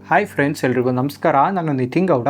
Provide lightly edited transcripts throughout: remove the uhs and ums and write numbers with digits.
Hi friends, ಎಲ್ರಿಗೂ ನಮಸ್ಕಾರ. ನಾನು ನಿತಿನ್ ಗೌಡ.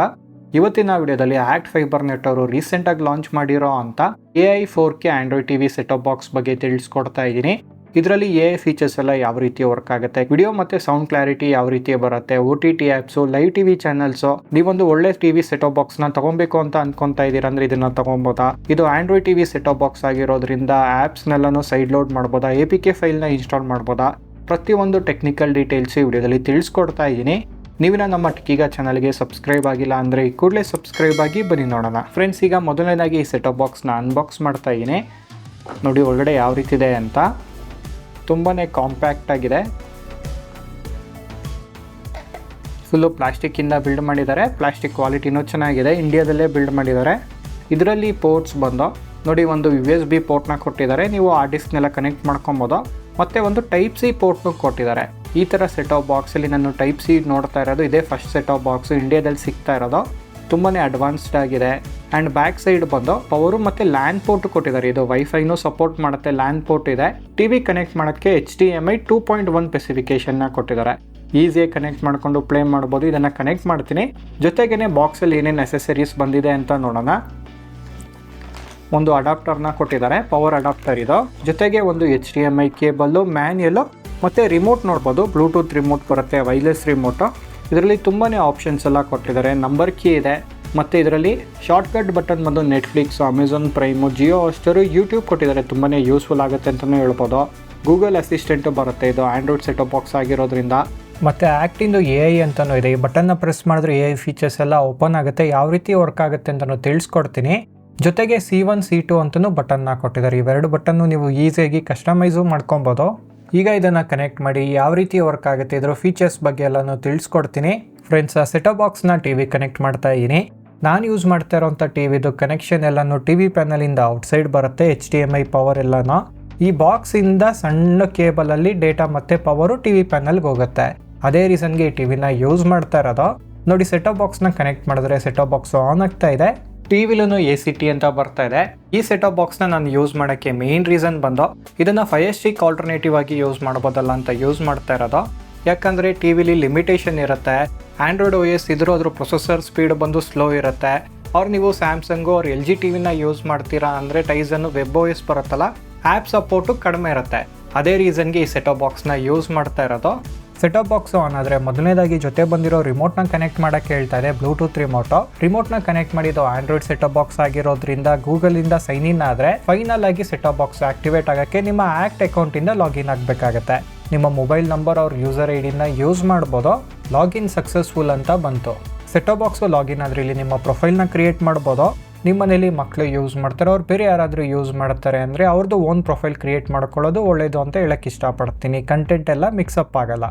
ಇವತ್ತಿನ ವಿಡಿಯೋದಲ್ಲಿ ಆಕ್ಟ್ ಫೈಬರ್ ನೆಟ್ ಅವರು ರೀಸೆಂಟಾಗಿ ಲಾಂಚ್ ಮಾಡಿರೋ ಅಂತ AI 4K Android TV setup box ಬಗ್ಗೆ ತಿಳಿಸ್ಕೊಡ್ತಾ ಇದ್ದೀನಿ. ಇದರಲ್ಲಿ AI ಫೀಚರ್ಸ್ ಎಲ್ಲ ಯಾವ ರೀತಿ ವರ್ಕ್ ಆಗುತ್ತೆ, ವಿಡಿಯೋ ಮತ್ತು ಸೌಂಡ್ ಕ್ಲಾರಿಟಿ ಯಾವ ರೀತಿ ಬರುತ್ತೆ, OTT apps, live TV channels, ನೀವೊಂದು ಒಳ್ಳೆ ಟಿವಿ ಸೆಟಪ್ ಬಾಕ್ಸ್ನ ತಗೊಬೇಕು ಅಂತ ಅನ್ಕೊಂತಾ ಇದ್ದೀರಾ ಅಂದರೆ ಇದನ್ನ ತಗೊಬೋದಾ. ಇದು ಆಂಡ್ರಾಯ್ಡ್ ಟಿವಿ ಸೆಟಪ್ ಬಾಕ್ಸ್ ಆಗಿರೋದ್ರಿಂದ ಆ್ಯಪ್ಸ್ನೆಲ್ಲನೂ ಸೈಡ್ ಲೋಡ್ ಮಾಡ್ಬೋದಾ, APK ಫೈಲ್ನ ಇನ್ಸ್ಟಾಲ್ ಮಾಡ್ಬೋದಾ, ಪ್ರತಿಯೊಂದು ಟೆಕ್ನಿಕಲ್ ಡೀಟೇಲ್ಸ್ ಈ ವಿಡಿಯೋದಲ್ಲಿ ತಿಳಿಸ್ಕೊಡ್ತಾ ಇದ್ದೀನಿ. ನೀವಿನ ನಮ್ಮ ಟೆಕೀಗ ಚಾನಲ್ಗೆ ಸಬ್ಸ್ಕ್ರೈಬ್ ಆಗಿಲ್ಲ ಅಂದರೆ ಈ ಕೂಡಲೇ ಸಬ್ಸ್ಕ್ರೈಬ್ ಆಗಿ ಬನ್ನಿ ನೋಡೋಣ. ಫ್ರೆಂಡ್ಸ್, ಈಗ ಮೊದಲನೇದಾಗಿ ಈ ಸೆಟಪ್ ಬಾಕ್ಸ್ನ ಅನ್ಬಾಕ್ಸ್ ಮಾಡ್ತಾ ಇದ್ದೀನಿ. ನೋಡಿ ಒಳಗಡೆ ಯಾವ ರೀತಿ ಇದೆ ಅಂತ. ತುಂಬಾ ಕಾಂಪ್ಯಾಕ್ಟ್ ಆಗಿದೆ. ಫುಲ್ಲು ಪ್ಲಾಸ್ಟಿಕ್ಕಿಂದ ಬಿಲ್ಡ್ ಮಾಡಿದ್ದಾರೆ. ಪ್ಲಾಸ್ಟಿಕ್ ಕ್ವಾಲಿಟಿನೂ ಚೆನ್ನಾಗಿದೆ. ಇಂಡಿಯಾದಲ್ಲೇ ಬಿಲ್ಡ್ ಮಾಡಿದ್ದಾರೆ. ಇದರಲ್ಲಿ ಪೋರ್ಟ್ಸ್ ಬಂದು ನೋಡಿ, ಒಂದು USB ಪೋರ್ಟ್ನ ಕೊಟ್ಟಿದ್ದಾರೆ. ನೀವು ಆ ಡಿಸ್ಕ್ನೆಲ್ಲ ಕನೆಕ್ಟ್ ಮಾಡ್ಕೊಬೋದು. ಮತ್ತು ಒಂದು Type-C ಪೋರ್ಟ್ನು ಕೊಟ್ಟಿದ್ದಾರೆ. ಈ ಥರ ಸೆಟಪ್ ಬಾಕ್ಸಲ್ಲಿ ನಾನು Type-C ನೋಡ್ತಾ ಇರೋದು ಇದೇ ಫಸ್ಟ್ ಸೆಟಪ್ ಬಾಕ್ಸು ಇಂಡಿಯಾದಲ್ಲಿ ಸಿಗ್ತಾ ಇರೋದು. ತುಂಬಾ ಅಡ್ವಾನ್ಸ್ಡ್ ಆಗಿದೆ. ಆ್ಯಂಡ್ ಬ್ಯಾಕ್ ಸೈಡ್ ಬಂದು ಪವರು ಮತ್ತು ಲ್ಯಾನ್ ಪೋರ್ಟ್ ಕೊಟ್ಟಿದ್ದಾರೆ. ಇದು ವೈಫೈನೂ ಸಪೋರ್ಟ್ ಮಾಡುತ್ತೆ, ಲ್ಯಾನ್ ಪೋರ್ಟ್ ಇದೆ. TV ಕನೆಕ್ಟ್ ಮಾಡೋಕ್ಕೆ HDMI 2.1 ಸ್ಪೆಸಿಫಿಕೇಷನ್ನ ಕೊಟ್ಟಿದ್ದಾರೆ. ಈಸಿಯಾಗಿ ಕನೆಕ್ಟ್ ಮಾಡಿಕೊಂಡು ಪ್ಲೇ ಮಾಡ್ಬೋದು. ಇದನ್ನು ಕನೆಕ್ಟ್ ಮಾಡ್ತೀನಿ. ಜೊತೆಗೇ ಬಾಕ್ಸಲ್ಲಿ ಏನೇನು ನೆಸೆಸರೀಸ್ ಬಂದಿದೆ ಅಂತ ನೋಡೋಣ. ಒಂದು ಅಡಾಪ್ಟರ್ನ ಕೊಟ್ಟಿದ್ದಾರೆ, ಪವರ್ ಅಡಾಪ್ಟರ್ ಇದು. ಜೊತೆಗೆ ಒಂದು HDMI ಕೇಬಲ್ಲು, ಮ್ಯಾನ್ಯಲ್ಲು ಮತ್ತು ರಿಮೋಟ್ ನೋಡ್ಬೋದು. ಬ್ಲೂಟೂತ್ ರಿಮೋಟ್ ಬರುತ್ತೆ, ವೈರ್ಲೆಸ್ ರಿಮೋಟು. ಇದರಲ್ಲಿ ತುಂಬಾ ಆಪ್ಷನ್ಸ್ ಎಲ್ಲ ಕೊಟ್ಟಿದ್ದಾರೆ. ನಂಬರ್ ಕೀ ಇದೆ. ಮತ್ತು ಇದರಲ್ಲಿ ಶಾರ್ಟ್ಕಟ್ ಬಟನ್ ಬಂದು Netflix, Amazon Prime, Jio Hotstar, YouTube ಕೊಟ್ಟಿದ್ದಾರೆ. ತುಂಬಾ ಯೂಸ್ಫುಲ್ ಆಗುತ್ತೆ ಅಂತಲೂ ಹೇಳ್ಬೋದು. ಗೂಗಲ್ ಅಸಿಸ್ಟೆಂಟು ಬರುತ್ತೆ. ಇದು ಆಂಡ್ರಾಯ್ಡ್ ಸೆಟಪ್ ಬಾಕ್ಸ್ ಆಗಿರೋದ್ರಿಂದ. ಮತ್ತು ಆ್ಯಕ್ಟಿಂದು AI ಅಂತಲೂ ಇದೆ. ಈ ಬಟನ್ನ ಪ್ರೆಸ್ ಮಾಡಿದ್ರೆ AI ಫೀಚರ್ಸ್ ಎಲ್ಲ ಓಪನ್ ಆಗುತ್ತೆ. ಯಾವ ರೀತಿ ವರ್ಕ್ ಆಗುತ್ತೆ ಅಂತಲೂ ತಿಳಿಸ್ಕೊಡ್ತೀನಿ. ಜೊತೆಗೆ C1 C2 ಅಂತಲೂ ಬಟನ್ನ ಕೊಟ್ಟಿದ್ದಾರೆ. ಇವೆರಡು ಬಟನ್ನು ನೀವು ಈಸಿಯಾಗಿ ಕಸ್ಟಮೈಸು ಮಾಡ್ಕೊಬೋದು. ಈಗ ಇದನ್ನು ಕನೆಕ್ಟ್ ಮಾಡಿ ಯಾವ ರೀತಿ ವರ್ಕ್ ಆಗುತ್ತೆ, ಇದರ ಫೀಚರ್ಸ್ ಬಗ್ಗೆ ಎಲ್ಲನೂ ತಿಳಿಸ್ಕೊಡ್ತೀನಿ. ಫ್ರೆಂಡ್ಸ್, ಸೆಟಪ್ ಬಾಕ್ಸ್ನ TV ಕನೆಕ್ಟ್ ಮಾಡ್ತಾ ಇದ್ದೀನಿ. ನಾನು ಯೂಸ್ ಮಾಡ್ತಾ ಇರೋಂಥ TVದು ಕನೆಕ್ಷನ್ ಎಲ್ಲನೂ TV ಪ್ಯಾನಲಿಂದ ಔಟ್ಸೈಡ್ ಬರುತ್ತೆ. HDMI ಪವರ್ ಎಲ್ಲನೂ ಈ ಬಾಕ್ಸಿಂದ ಸಣ್ಣ ಕೇಬಲಲ್ಲಿ ಡೇಟಾ ಮತ್ತು ಪವರು TV ಪ್ಯಾನಲ್ಗೆ ಹೋಗುತ್ತೆ. ಅದೇ ರೀಸನ್ಗೆ ಈ TVನ ಯೂಸ್ ಮಾಡ್ತಾ ಇರೋದು. ನೋಡಿ, ಸೆಟಪ್ ಬಾಕ್ಸ್ನ ಕನೆಕ್ಟ್ ಮಾಡಿದ್ರೆ ಸೆಟಪ್ ಬಾಕ್ಸ್ ಆನ್ ಆಗ್ತಾ ಇದೆ. ಟಿವಿಲೂ ACT ಅಂತ ಬರ್ತಾ ಇದೆ. ಈ ಸೆಟಪ್ ಬಾಕ್ಸ್ನ ನಾನು ಯೂಸ್ ಮಾಡೋಕ್ಕೆ ಮೇನ್ ರೀಸನ್ ಬಂದು ಇದನ್ನು Fire Stick ಆಲ್ಟರ್ನೇಟಿವ್ ಆಗಿ ಯೂಸ್ ಮಾಡ್ಬೋದಲ್ಲ ಅಂತ ಯೂಸ್ ಮಾಡ್ತಾ ಇರೋದು. ಯಾಕಂದರೆ ಟಿವಿಲಿ ಲಿಮಿಟೇಷನ್ ಇರುತ್ತೆ. ಆಂಡ್ರಾಯ್ಡ್ OS ಇದ್ರೂ ಅದ್ರ ಪ್ರೊಸೆಸರ್ ಸ್ಪೀಡ್ ಬಂದು ಸ್ಲೋ ಇರುತ್ತೆ. ಅವ್ರು ನೀವು ಸ್ಯಾಮ್ಸಂಗು ಅವ್ರು LG ಟಿವಿನ ಯೂಸ್ ಮಾಡ್ತೀರಾ ಅಂದರೆ ಟೈಸನ್ನು WebOS ಬರುತ್ತಲ್ಲ, ಆ್ಯಪ್ ಸಪೋರ್ಟು ಕಡಿಮೆ ಇರುತ್ತೆ. ಅದೇ ರೀಸನ್ಗೆ ಈ ಸೆಟಪ್ ಬಾಕ್ಸ್ನ ಯೂಸ್ ಮಾಡ್ತಾ ಇರೋದು. ಸೆಟಪ್ ಬಾಕ್ಸು ಆನ್ ಆದರೆ ಮೊದಲನೇದಾಗಿ ಜೊತೆ ಬಂದಿರೋ ರಿಮೋಟ್ನ ಕನೆಕ್ಟ್ ಮಾಡೋಕ್ಕೆ ಹೇಳ್ತಾ ಇದೆ. ಬ್ಲೂಟೂತ್ ರಿಮೋಟ್ನ ಕನೆಕ್ಟ್ ಮಾಡಿದ್ದು ಆಂಡ್ರಾಯ್ಡ್ ಸೆಟಪ್ ಬಾಕ್ಸ್ ಆಗಿರೋದ್ರಿಂದ ಗೂಗಲಿಂದ ಸೈನ್ ಇನ್ ಆದರೆ ಫೈನಲ್ ಆಗಿ ಸೆಟಪ್ ಬಾಕ್ಸ್ ಆಕ್ಟಿವೇಟ್ ಆಗೋಕ್ಕೆ ನಿಮ್ಮ ಆ್ಯಕ್ಟ್ ಅಕೌಂಟಿಂದ ಲಾಗಿನ್ ಆಗಬೇಕಾಗತ್ತೆ. ನಿಮ್ಮ ಮೊಬೈಲ್ ನಂಬರ್ ಅವ್ರ ಯೂಸರ್ ಐಡಿನ ಯೂಸ್ ಮಾಡ್ಬೋದು. ಲಾಗಿನ್ ಸಕ್ಸಸ್ಫುಲ್ ಅಂತ ಬಂತು. ಸೆಟಪ್ ಬಾಕ್ಸು ಲಾಗಿನ್ ಆದರೆ ಇಲ್ಲಿ ನಿಮ್ಮ ಪ್ರೊಫೈಲ್ನ ಕ್ರಿಯೇಟ್ ಮಾಡ್ಬೋದು. ನಿಮ್ಮ ಮನೇಲಿ ಮಕ್ಕಳು ಯೂಸ್ ಮಾಡ್ತಾರೆ, ಅವ್ರು ಬೇರೆ ಯಾರಾದರೂ ಯೂಸ್ ಮಾಡ್ತಾರೆ ಅಂದರೆ ಅವ್ರದ್ದು ಓನ್ ಪ್ರೊಫೈಲ್ ಕ್ರಿಯೇಟ್ ಮಾಡ್ಕೊಳ್ಳೋದು ಒಳ್ಳೆಯದು ಅಂತ ಹೇಳಕ್ಕೆ ಇಷ್ಟಪಡ್ತೀನಿ. ಕಂಟೆಂಟ್ ಎಲ್ಲ ಮಿಕ್ಸಪ್ ಆಗಲ್ಲ.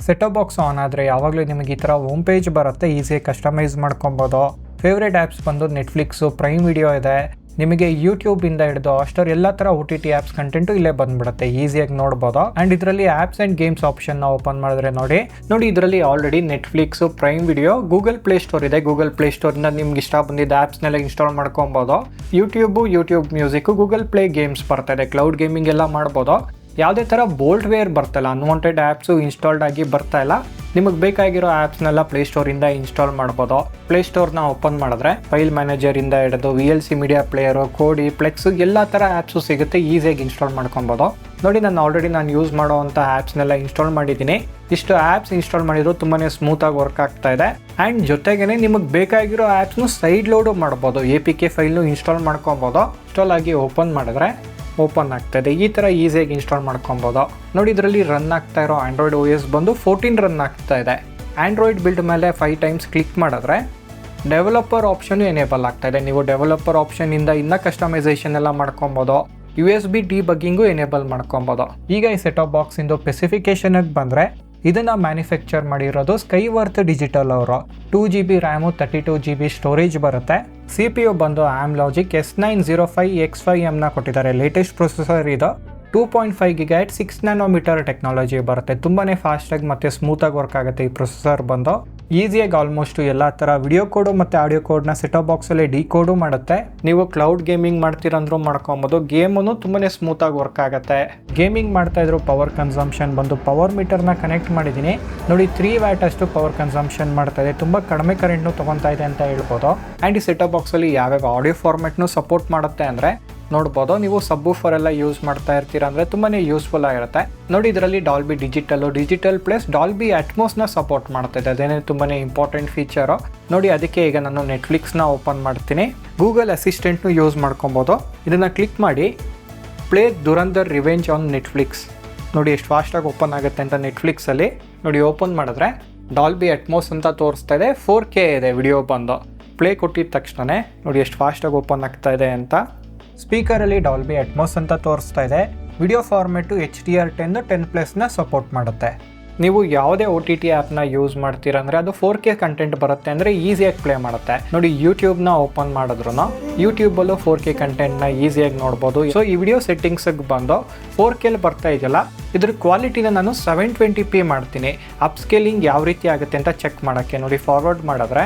ಸೆಟಪ್ ಬಾಕ್ಸ್ ಆನ್ ಆದರೆ ಯಾವಾಗಲೂ ನಿಮಗೆ ಈ ಥರ ಹೋಮ್ ಪೇಜ್ ಬರುತ್ತೆ. ಈಸಿಯಾಗಿ ಕಸ್ಟಮೈಸ್ ಮಾಡ್ಕೊಬೋದು. ಫೇವ್ರೇಟ್ ಆ್ಯಪ್ಸ್ ಬಂದು ನೆಟ್ಫ್ಲಿಕ್ಸು, ಪ್ರೈಮ್ ವಿಡಿಯೋ ಇದೆ. ನಿಮಗೆ ಯೂಟ್ಯೂಬಿಂದ ಹಿಡಿದು ಹಾಟ್‌ಸ್ಟಾರ್ ಎಲ್ಲ ಥರ OTT ಆ್ಯಪ್ಸ್ ಕಂಟೆಂಟು ಇಲ್ಲೇ ಬಂದುಬಿಡುತ್ತೆ. ಈಸಿಯಾಗಿ ನೋಡ್ಬೋದು. ಆ್ಯಂಡ್ ಇದರಲ್ಲಿ ಆ್ಯಪ್ಸ್ ಆ್ಯಂಡ್ ಗೇಮ್ಸ್ ಆಪ್ಷನ್ನ ಓಪನ್ ಮಾಡಿದ್ರೆ ನೋಡಿ ಇದರಲ್ಲಿ already Netflix, prime video, Google play store ಇದೆ. ಗೂಗಲ್ ಪ್ಲೇ ಸ್ಟೋರಿಂದ ನಿಮ್ಗೆ ಇಷ್ಟ ಬಂದಿದ್ದ ಆ್ಯಪ್ಸ್ನೆಲ್ಲ ಇನ್ಸ್ಟಾಲ್ ಮಾಡ್ಕೊಬೋದು. YouTube music, Google play games ಬರ್ತಾ ಇದೆ. ಕ್ಲೌಡ್ ಗೇಮಿಂಗ್ ಎಲ್ಲ ಮಾಡ್ಬೋದು. ಯಾವುದೇ ಥರ ಬೋಲ್ಟ್ವೇರ್ ಬರ್ತಲ್ಲ, ಅನ್ವಾಂಟೆಡ್ ಆ್ಯಪ್ಸು ಇನ್ಸ್ಟಾಲ್ಡ್ ಆಗಿ ಬರ್ತಾ ಇಲ್ಲ. ನಿಮಗೆ ಬೇಕಾಗಿರೋ ಆ್ಯಪ್ಸ್ನೆಲ್ಲ ಪ್ಲೇಸ್ಟೋರಿಂದ ಇನ್ಸ್ಟಾಲ್ ಮಾಡ್ಬೋದು. ಪ್ಲೇಸ್ಟೋರ್ನ ಓಪನ್ ಮಾಡಿದ್ರೆ ಫೈಲ್ ಮ್ಯಾನೇಜರಿಂದ ಹಿಡಿದು VLC ಮೀಡಿಯಾ ಪ್ಲೇಯರು, ಕೋಡಿ, ಪ್ಲೆಕ್ಸು ಎಲ್ಲ ಥರ ಆ್ಯಪ್ಸು ಸಿಗುತ್ತೆ. ಈಸಿಯಾಗಿ ಇನ್ಸ್ಟಾಲ್ ಮಾಡ್ಕೊಬೋದು. ನೋಡಿ, ನಾನು ಯೂಸ್ ಮಾಡೋವಂಥ ಆ್ಯಪ್ಸ್ನೆಲ್ಲ ಇನ್ಸ್ಟಾಲ್ ಮಾಡಿದ್ದೀನಿ. ಇಷ್ಟು ಆ್ಯಪ್ಸ್ ಇನ್ಸ್ಟಾಲ್ ಮಾಡಿದ್ರು ತುಂಬಾ ಸ್ಮೂತಾಗಿ ವರ್ಕ್ ಆಗ್ತಾ ಇದೆ. ಆ್ಯಂಡ್ ಜೊತೆಗೇ ನಿಮಗೆ ಬೇಕಾಗಿರೋ ಆ್ಯಪ್ಸ್ನು ಸೈಡ್ ಲೋಡು ಮಾಡ್ಬೋದು. APK ಫೈಲ್ನು ಇನ್ಸ್ಟಾಲ್ ಮಾಡ್ಕೊಬೋದು. ಇನ್ಸ್ಟಾಲ್ ಆಗಿ ಓಪನ್ ಮಾಡಿದ್ರೆ ಓಪನ್ ಆಗ್ತಾಯಿದೆ. ಈ ಥರ ಈಸಿಯಾಗಿ ಇನ್ಸ್ಟಾಲ್ ಮಾಡ್ಕೊಬೋದು. ನೋಡಿ, ಇದರಲ್ಲಿ ರನ್ ಆಗ್ತಾ ಇರೋ ಆಂಡ್ರಾಯ್ಡ್ OS ಬಂದು 14 ರನ್ ಆಗ್ತಾ ಇದೆ. ಆಂಡ್ರಾಯ್ಡ್ ಬಿಲ್ಡ್ ಮೇಲೆ 5 ಟೈಮ್ಸ್ ಕ್ಲಿಕ್ ಮಾಡಿದ್ರೆ ಡೆವಲಪರ್ ಆಪ್ಷನ್ ಎನೇಬಲ್ ಆಗ್ತಾ ಇದೆ. ನೀವು ಡೆವಲಪರ್ ಆಪ್ಷನಿಂದ ಇನ್ನೂ ಕಸ್ಟಮೈಸೇಷನ್ ಎಲ್ಲ ಮಾಡ್ಕೊಬೋದು. USB ಡಿಬಗ್ಗಿಂಗು ಎನೇಬಲ್ ಮಾಡ್ಕೊಬೋದು. ಈಗ ಈ ಸೆಟಪ್ ಬಾಕ್ಸಿಂದು ಸ್ಪೆಸಿಫಿಕೇಷನ್ಗೆ ಬಂದರೆ ಇದನ್ನು ಮ್ಯಾನುಫ್ಯಾಕ್ಚರ್ ಮಾಡಿರೋದು ಸ್ಕೈವರ್ತ್ ಡಿಜಿಟಲ್ ಅವರು. 2GB ರ್ಯಾಮು, 32GB ಸ್ಟೋರೇಜ್ ಬರುತ್ತೆ. CPU ಬಂದು AMLogic S905X5M ಕೊಟ್ಟಿದ್ದಾರೆ. ಲೇಟೆಸ್ಟ್ ಪ್ರೊಸೆಸರ್ ಇದು. 2.5 GHz 6 nm ಟೆಕ್ನಾಲಜಿ ಬರುತ್ತೆ. ತುಂಬಾ ಫಾಸ್ಟಾಗಿ ಮತ್ತು ಸ್ಮೂತಾಗಿ ವರ್ಕ್ ಆಗುತ್ತೆ ಈ ಪ್ರೊಸೆಸರ್ ಬಂದು. ಈಸಿಯಾಗಿ ಆಲ್ಮೋಸ್ಟ್ ಎಲ್ಲ ಥರ ವಿಡಿಯೋ ಕೋಡು ಮತ್ತು ಆಡಿಯೋ ಕೋಡ್ನ ಸೆಟಪ್ ಬಾಕ್ಸಲ್ಲಿ ಡಿಕೋಡು ಮಾಡುತ್ತೆ. ನೀವು ಕ್ಲೌಡ್ ಗೇಮಿಂಗ್ ಮಾಡ್ತೀರಂದ್ರೂ ಮಾಡ್ಕೊಬೋದು. ಗೇಮನ್ನು ತುಂಬಾ ಸ್ಮೂತಾಗಿ ವರ್ಕ್ ಆಗುತ್ತೆ. ಗೇಮಿಂಗ್ ಮಾಡ್ತಾ ಇದ್ರು ಪವರ್ ಕನ್ಸಂಪ್ಷನ್ ಬಂದು ಪವರ್ ಮೀಟರ್ನ ಕನೆಕ್ಟ್ ಮಾಡಿದ್ದೀನಿ. ನೋಡಿ 3 ವ್ಯಾಟ್ ಅಷ್ಟು ಪವರ್ ಕನ್ಸಂಪ್ಷನ್ ಮಾಡ್ತಾ ಇದೆ. ತುಂಬ ಕಡಿಮೆ ಕರೆಂಟ್ನು ತೊಗೊತಾ ಇದೆ ಅಂತ ಹೇಳ್ಬೋದು. ಆ್ಯಂಡ್ ಈ ಸೆಟಪ್ ಬಾಕ್ಸಲ್ಲಿ ಯಾವ್ಯಾವ ಆಡಿಯೋ ಫಾರ್ಮೆಟ್ನು ಸಪೋರ್ಟ್ ಮಾಡುತ್ತೆ ಅಂದರೆ ನೋಡ್ಬೋದು. ನೀವು ಸಬ್ವೂಫರ್ ಎಲ್ಲ ಯೂಸ್ ಮಾಡ್ತಾ ಇರ್ತೀರ ಅಂದರೆ ತುಂಬಾ ಯೂಸ್ಫುಲ್ ಆಗಿರುತ್ತೆ. ನೋಡಿ ಇದರಲ್ಲಿ ಡಾಲ್ಬಿ ಡಿಜಿಟಲ್ ಪ್ಲಸ್ ಡಾಲ್ಬಿ ಅಟ್ಮೋಸ್ನ ಸಪೋರ್ಟ್ ಮಾಡ್ತಾಯಿದೆ. ಅದೇನೇ ತುಂಬಾ ಇಂಪಾರ್ಟೆಂಟ್ ಫೀಚರು. ನೋಡಿ ಅದಕ್ಕೆ ಈಗ ನಾನು ನೆಟ್ಫ್ಲಿಕ್ಸ್ನ ಓಪನ್ ಮಾಡ್ತೀನಿ. ಗೂಗಲ್ ಅಸಿಸ್ಟೆಂಟ್ನು ಯೂಸ್ ಮಾಡ್ಕೊಬೋದು. ಇದನ್ನು ಕ್ಲಿಕ್ ಮಾಡಿ play Dhurandhar revenge on Netflix. ನೋಡಿ ಎಷ್ಟು ಫಾಸ್ಟಾಗಿ ಓಪನ್ ಆಗುತ್ತೆ ಅಂತ ನೆಟ್ಫ್ಲಿಕ್ಸಲ್ಲಿ. ನೋಡಿ ಓಪನ್ ಮಾಡಿದ್ರೆ ಡಾಲ್ಬಿ ಅಟ್ಮೋಸ್ ಅಂತ ತೋರಿಸ್ತಾ ಇದೆ. 4K ಇದೆ ವಿಡಿಯೋ ಬಂದು. ಪ್ಲೇ ಕೊಟ್ಟಿದ ತಕ್ಷಣ ನೋಡಿ ಎಷ್ಟು ಫಾಸ್ಟಾಗಿ ಓಪನ್ ಆಗ್ತಾ ಇದೆ ಅಂತ. ಸ್ಪೀಕರಲ್ಲಿ ಡಾಲ್ಬಿ ಅಟ್ಮೋಸ್ ಅಂತ ತೋರಿಸ್ತಾ ಇದೆ. ವಿಡಿಯೋ ಫಾರ್ಮೆಟು HDR10 10+ನ ಸಪೋರ್ಟ್ ಮಾಡುತ್ತೆ. ನೀವು ಯಾವುದೇ OTT ಆ್ಯಪ್ನ ಯೂಸ್ ಮಾಡ್ತೀರ ಅಂದರೆ ಅದು 4K ಕಂಟೆಂಟ್ ಬರುತ್ತೆ ಅಂದರೆ ಈಸಿಯಾಗಿ ಪ್ಲೇ ಮಾಡುತ್ತೆ. ನೋಡಿ ಯೂಟ್ಯೂಬ್ನ ಓಪನ್ ಮಾಡಿದ್ರು ಯೂಟ್ಯೂಬಲ್ಲೂ 4K ಕಂಟೆಂಟ್ನ ಈಸಿಯಾಗಿ ನೋಡ್ಬೋದು. ಸೊ ಈ ವಿಡಿಯೋ ಸೆಟ್ಟಿಂಗ್ಸಿಗೆ ಬಂದು 4K ಬರ್ತಾ ಇದೆಯಲ್ಲ, ಇದ್ರ ಕ್ವಾಲಿಟಿನ ನಾನು 720p ಮಾಡ್ತೀನಿ. ಅಪ್ಸ್ಕೇಲಿಂಗ್ ಯಾವ ರೀತಿ ಆಗುತ್ತೆ ಅಂತ ಚೆಕ್ ಮಾಡೋಕ್ಕೆ ನೋಡಿ ಫಾರ್ವರ್ಡ್ ಮಾಡಿದ್ರೆ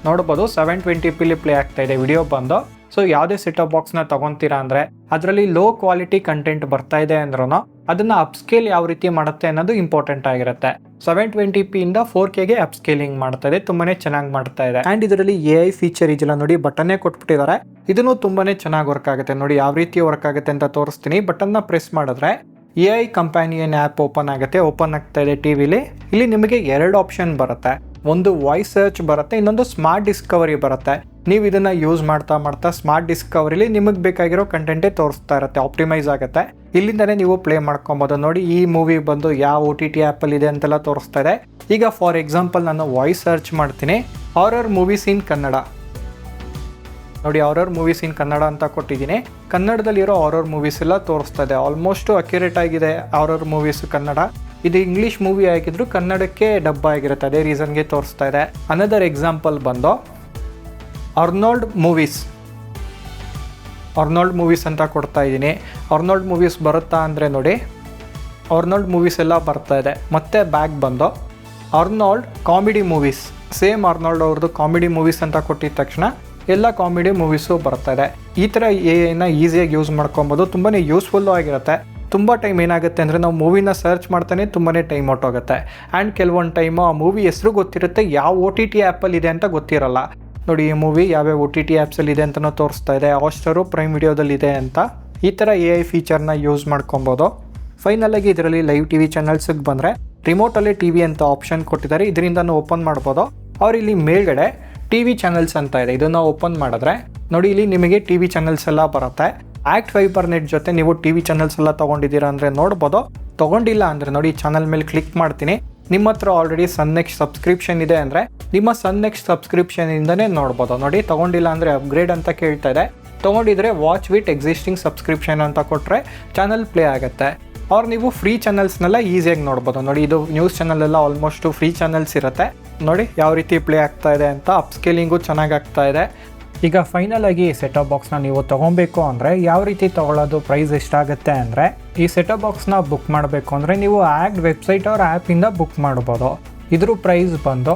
ನೋಡ್ಬೋದು 720p ಪ್ಲೇ ಆಗ್ತಾ ಇದೆ ವಿಡಿಯೋ ಬಂದು. ಸೊ ಯಾವುದೇ ಸೆಟಪ್ ಬಾಕ್ಸ್ನ ತೊಗೊತೀರಾ ಅಂದರೆ ಅದರಲ್ಲಿ ಲೋ ಕ್ವಾಲಿಟಿ ಕಂಟೆಂಟ್ ಬರ್ತಾ ಇದೆ ಅಂದ್ರೂ ಅದನ್ನು ಅಪ್ಸ್ಕೇಲ್ ಯಾವ ರೀತಿ ಮಾಡುತ್ತೆ ಅನ್ನೋದು ಇಂಪಾರ್ಟೆಂಟ್ ಆಗಿರುತ್ತೆ. 720p ಇಂದ 4Kಗೆ ಅಪ್ಸ್ಕೇಲಿಂಗ್ ಮಾಡ್ತಾ ಇದೆ. ತುಂಬಾ ಚೆನ್ನಾಗಿ ಮಾಡ್ತಾ ಇದೆ. ಆ್ಯಂಡ್ ಇದರಲ್ಲಿ AI ಫೀಚರ್ ಇದೆಯಲ್ಲ ನೋಡಿ, ಬಟನ್ನೇ ಕೊಟ್ಬಿಟ್ಟಿದ್ದಾರೆ. ಇದನ್ನು ತುಂಬಾ ಚೆನ್ನಾಗಿ ವರ್ಕ್ ಆಗುತ್ತೆ. ನೋಡಿ ಯಾವ ರೀತಿ ವರ್ಕ್ ಆಗುತ್ತೆ ಅಂತ ತೋರಿಸ್ತೀನಿ. ಬಟನ್ನ ಪ್ರೆಸ್ ಮಾಡಿದ್ರೆ AI ಕಂಪ್ಯಾನಿಯನ್ ಆ್ಯಪ್ ಓಪನ್ ಆಗುತ್ತೆ. ಓಪನ್ ಆಗ್ತಾ ಇದೆ ಟಿವಿಲಿ. ಇಲ್ಲಿ ನಿಮಗೆ 2 ಆಪ್ಷನ್ ಬರುತ್ತೆ. ಒಂದು ವಾಯ್ಸ್ ಸರ್ಚ್ ಬರುತ್ತೆ, ಇನ್ನೊಂದು ಸ್ಮಾರ್ಟ್ ಡಿಸ್ಕವರಿ ಬರುತ್ತೆ. ನೀವು ಇದನ್ನು ಯೂಸ್ ಮಾಡ್ತಾ ಸ್ಮಾರ್ಟ್ ಡಿಸ್ಕವರಿಲಿ ನಿಮಗೆ ಬೇಕಾಗಿರೋ ಕಂಟೆಂಟೇ ತೋರಿಸ್ತಾ ಇರುತ್ತೆ, ಆಪ್ಟಿಮೈಸ್ ಆಗುತ್ತೆ. ಇಲ್ಲಿಂದನೇ ನೀವು ಪ್ಲೇ ಮಾಡ್ಕೊಬೋದು. ನೋಡಿ ಈ ಮೂವಿ ಬಂದು ಯಾವ OTT ಆ್ಯಪಲ್ಲಿ ಇದೆ ಅಂತೆಲ್ಲ ತೋರಿಸ್ತಾ ಇದೆ. ಈಗ ಫಾರ್ ಎಕ್ಸಾಂಪಲ್ ನಾನು ವಾಯ್ಸ್ ಸರ್ಚ್ ಮಾಡ್ತೀನಿ, ಹಾರರ್ ಮೂವೀಸ್ ಇನ್ ಕನ್ನಡ. ನೋಡಿ ಹಾರರ್ ಮೂವೀಸ್ ಇನ್ ಕನ್ನಡ ಅಂತ ಕೊಟ್ಟಿದ್ದೀನಿ. ಕನ್ನಡದಲ್ಲಿರೋ ಹಾರರ್ ಮೂವೀಸ್ ಎಲ್ಲ ತೋರಿಸ್ತಾ ಇದೆ. ಆಲ್ಮೋಸ್ಟ್ ಅಕ್ಯುರೇಟ್ ಆಗಿದೆ ಹಾರರ್ ಮೂವೀಸ್ ಕನ್ನಡ. ಇದು ಇಂಗ್ಲೀಷ್ ಮೂವಿ ಆಗಿದ್ರು ಕನ್ನಡಕ್ಕೆ ಡಬ್ಬ ಆಗಿರುತ್ತೆ, ಅದೇ ರೀಸನ್ಗೆ ತೋರಿಸ್ತಾ ಇದೆ. ಅನದರ್ ಎಕ್ಸಾಂಪಲ್ ಬಂದು ಅರ್ನಾಲ್ಡ್ ಮೂವೀಸ್ ಅಂತ ಕೊಡ್ತಾ ಇದ್ದೀನಿ. ಅರ್ನಾಲ್ಡ್ ಮೂವೀಸ್ ಬರುತ್ತಾ ಅಂದರೆ ನೋಡಿ ಅರ್ನಾಲ್ಡ್ ಮೂವೀಸ್ ಎಲ್ಲ ಬರ್ತಾ ಇದೆ. ಮತ್ತೆ ಬ್ಯಾಕ್ ಬಂದು Arnold comedy movies, same Arnold ಅವ್ರದ್ದು ಕಾಮಿಡಿ ಮೂವೀಸ್ ಅಂತ ಕೊಟ್ಟಿದ ತಕ್ಷಣ ಎಲ್ಲ ಕಾಮಿಡಿ ಮೂವೀಸು ಬರ್ತಾ ಇದೆ. ಈ ಥರ AI ಈಸಿಯಾಗಿ ಯೂಸ್ ಮಾಡ್ಕೊಬೋದು. ತುಂಬಾ ಯೂಸ್ಫುಲ್ಲು ಆಗಿರುತ್ತೆ. ತುಂಬ ಟೈಮ್ ಏನಾಗುತ್ತೆ ಅಂದರೆ ನಾವು ಮೂವಿನ ಸರ್ಚ್ ಮಾಡ್ತಾನೆ ತುಂಬಾ ಟೈಮ್ ಹೊಟ್ಟೋಗುತ್ತೆ. ಆ್ಯಂಡ್ ಕೆಲವೊಂದು ಟೈಮು ಆ ಮೂವಿ ಹೆಸರು ಗೊತ್ತಿರುತ್ತೆ, ಯಾವ OTT ಆ್ಯಪಲ್ಲಿ ಇದೆ ಅಂತ ಗೊತ್ತಿರಲ್ಲ. ನೋಡಿ ಈ ಮೂವಿ ಯಾವ್ಯಾವ OTT ಆ್ಯಪ್ಸಲ್ಲಿ ಇದೆ ಅಂತಲೂ ತೋರಿಸ್ತಾ ಇದೆ. ಹಾಟ್‌ಸ್ಟಾರು ಪ್ರೈಮ್ ವಿಡಿಯೋದಲ್ಲಿದೆ ಅಂತ. ಈ ಥರ AI ಫೀಚರ್ನ ಯೂಸ್ ಮಾಡ್ಕೊಬೋದು. ಫೈನಲಾಗಿ ಇದರಲ್ಲಿ ಲೈವ್ TV ಚಾನಲ್ಸಿಗೆ ಬಂದರೆ ರಿಮೋಟಲ್ಲೇ TV ಅಂತ ಆಪ್ಷನ್ ಕೊಟ್ಟಿದ್ದಾರೆ. ಇದರಿಂದನೂ ಓಪನ್ ಮಾಡ್ಬೋದು. ಅವ್ರು ಇಲ್ಲಿ ಮೇಲ್ಗಡೆ TV ಚಾನಲ್ಸ್ ಅಂತ ಇದೆ, ಇದನ್ನು ಓಪನ್ ಮಾಡಿದ್ರೆ ನೋಡಿ ಇಲ್ಲಿ ನಿಮಗೆ TV ಚಾನಲ್ಸ್ ಎಲ್ಲ ಬರುತ್ತೆ. ಆ್ಯಕ್ಟ್ ಫೈಬರ್ ನೆಟ್ ಜೊತೆ ನೀವು TV ಚಾನಲ್ಸ್ ಎಲ್ಲ ತೊಗೊಂಡಿದ್ದೀರಾ ಅಂದರೆ ನೋಡ್ಬೋದು. ತೊಗೊಂಡಿಲ್ಲ ಅಂದರೆ ನೋಡಿ ಚಾನಲ್ ಮೇಲೆ ಕ್ಲಿಕ್ ಮಾಡ್ತೀನಿ. ನಿಮ್ಮ ಹತ್ರ ಆಲ್ರೆಡಿ ಸನ್ ನೆಕ್ಸ್ಟ್ ಸಬ್ಸ್ಕ್ರಿಪ್ಷನ್ ಇದೆ ಅಂದರೆ ನಿಮ್ಮ ಸನ್ ನೆಕ್ಸ್ಟ್ ಸಬ್ಸ್ಕ್ರಿಪ್ಷನಿಂದನೇ ನೋಡ್ಬೋದು. ನೋಡಿ ತೊಗೊಂಡಿಲ್ಲ ಅಂದರೆ ಅಪ್ಗ್ರೇಡ್ ಅಂತ ಕೇಳ್ತಾ ಇದೆ. ತೊಗೊಂಡಿದ್ರೆ ವಾಚ್ ವಿತ್ ಎಕ್ಸಿಸ್ಟಿಂಗ್ ಸಬ್ಸ್ಕ್ರಿಪ್ಷನ್ ಅಂತ ಕೊಟ್ಟರೆ ಚಾನಲ್ ಪ್ಲೇ ಆಗುತ್ತೆ. ಅವ್ರು ನೀವು ಫ್ರೀ ಚಾನಲ್ಸ್ನೆಲ್ಲ ಈಸಿಯಾಗಿ ನೋಡ್ಬೋದು. ನೋಡಿ ಇದು ನ್ಯೂಸ್ ಚಾನಲ್ ಎಲ್ಲ ಆಲ್ಮೋಸ್ಟು ಫ್ರೀ ಚಾನಲ್ಸ್ ಇರುತ್ತೆ. ನೋಡಿ ಯಾವ ರೀತಿ ಪ್ಲೇ ಆಗ್ತಾ ಇದೆ ಅಂತ. ಅಪ್ಸ್ಕೇಲಿಂಗು ಚೆನ್ನಾಗಿ ಆಗ್ತಾ ಇದೆ. ಈಗ ಫೈನಲ್ ಆಗಿ ಸೆಟಪ್ ಬಾಕ್ಸ್ನ ನೀವು ತೊಗೊಬೇಕು ಅಂದರೆ ಯಾವ ರೀತಿ ತೊಗೊಳ್ಳೋದು, ಪ್ರೈಸ್ ಎಷ್ಟಾಗುತ್ತೆ ಅಂದರೆ ಈ ಸೆಟಪ್ ಬಾಕ್ಸ್ನ ಬುಕ್ ಮಾಡಬೇಕು ಅಂದರೆ ನೀವು ಆ್ಯಕ್ಟ್ ವೆಬ್ಸೈಟ್ ಅವ್ರ ಆ್ಯಪಿಂದ ಬುಕ್ ಮಾಡ್ಬೋದು. ಇದ್ರ ಪ್ರೈಸ್ ಬಂದು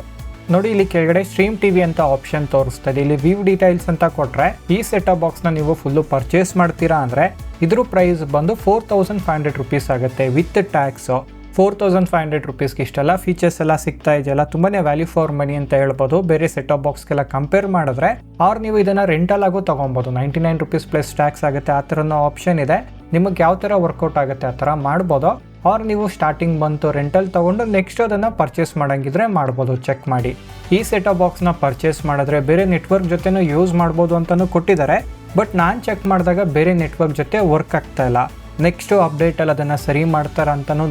ನೋಡಿ ಇಲ್ಲಿ ಕೆಳಗಡೆ ಸ್ಟ್ರೀಮ್ TV ಅಂತ ಆಪ್ಷನ್ ತೋರಿಸ್ತಾ ಇದೆ. ಇಲ್ಲಿ ವ್ಯೂ ಡೀಟೇಲ್ಸ್ ಅಂತ ಕೊಟ್ಟರೆ ಈ ಸೆಟಪ್ ಬಾಕ್ಸ್ನ ನೀವು ಫುಲ್ಲು ಪರ್ಚೇಸ್ ಮಾಡ್ತೀರಾ ಅಂದರೆ ಇದ್ರ ಪ್ರೈಸ್ ಬಂದು 4500 ರುಪೀಸ್ ಆಗುತ್ತೆ ವಿತ್ ಟ್ಯಾಕ್ಸು. 4500 ರುಪೀಸ್ಗೆ ಇಷ್ಟೆಲ್ಲ ಫೀಚರ್ಸ್ ಎಲ್ಲ ಸಿಗ್ತಾ ಇದೆಯಲ್ಲ, ತುಂಬಾ ವ್ಯಾಲ್ಯೂ ಫಾರ್ ಮನಿ ಅಂತ ಹೇಳ್ಬೋದು. ಬೇರೆ ಸೆಟಪ್ ಬಾಕ್ಸ್ಗೆಲ್ಲ ಕಂಪೇರ್ ಮಾಡಿದ್ರೆ ಅವ್ರು ನೀವು ಇದನ್ನು ರೆಂಟಲ್ ಆಗು ತೊಗೊಬೋದು. 99 ರುಪೀಸ್ ಪ್ಲಸ್ ಟ್ಯಾಕ್ಸ್ ಆಗುತ್ತೆ. ಆ ಥರನೂ ಆಪ್ಷನ್ ಇದೆ. ನಿಮಗೆ ಯಾವ ಥರ ವರ್ಕೌಟ್ ಆಗುತ್ತೆ ಆ ಥರ ಮಾಡ್ಬೋದು. ಅವ್ರು ನೀವು ಸ್ಟಾರ್ಟಿಂಗ್ ಬಂತು ರೆಂಟಲ್ ತೊಗೊಂಡು ನೆಕ್ಸ್ಟ್ ಅದನ್ನು ಪರ್ಚೇಸ್ ಮಾಡೋಂಗಿದ್ರೆ ಮಾಡ್ಬೋದು. ಚೆಕ್ ಮಾಡಿ. ಈ ಸೆಟಪ್ ಬಾಕ್ಸ್ನ ಪರ್ಚೇಸ್ ಮಾಡಿದ್ರೆ ಬೇರೆ ನೆಟ್ವರ್ಕ್ ಜೊತೆನೂ ಯೂಸ್ ಮಾಡ್ಬೋದು ಅಂತಲೂ ಕೊಟ್ಟಿದ್ದಾರೆ. ಬಟ್ ನಾನು ಚೆಕ್ ಮಾಡಿದಾಗ ಬೇರೆ ನೆಟ್ವರ್ಕ್ ಜೊತೆ ವರ್ಕ್ ಆಗ್ತಾ ಇಲ್ಲ. ನೆಕ್ಸ್ಟು ಅಪ್ಡೇಟಲ್ಲಿ ಅದನ್ನು ಸರಿ ಮಾಡ್ತಾರೆ ಅಂತಲೂ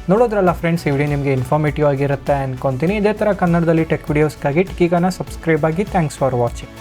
ನೋಡೋದ್ರಲ್ಲ ಫ್ರೆಂಡ್ಸ್. ಈ ವಿಡಿಯೋ ನಿಮಗೆ ಇನ್ಫಾರ್ಮೇಟಿವ್ ಆಗಿರುತ್ತೆ ಅಂದ್ಕೊತೀನಿ. ಇದೇ ಥರ ಕನ್ನಡದಲ್ಲಿ ಟೆಕ್ ವಿಡಿಯೋಸ್ಗಾಗಿ ಟೆಕ್ಕಿಗಾನ ಸಬ್ಸ್ಕ್ರೈಬ್ ಆಗಿ. Thanks for watching.